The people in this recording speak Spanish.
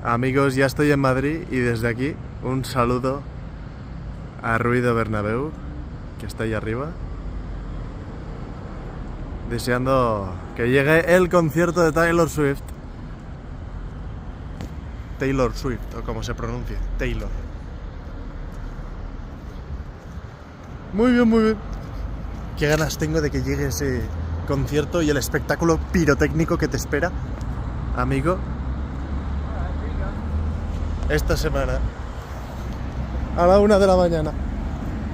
Amigos, ya estoy en Madrid y desde aquí un saludo a Ruido Bernabéu, que está ahí arriba, deseando que llegue el concierto de Taylor Swift. Taylor Swift, o como se pronuncie, Taylor. Muy bien, muy bien. Qué ganas tengo de que llegue ese concierto y el espectáculo pirotécnico que te espera, amigo, esta semana a la 1 de la mañana.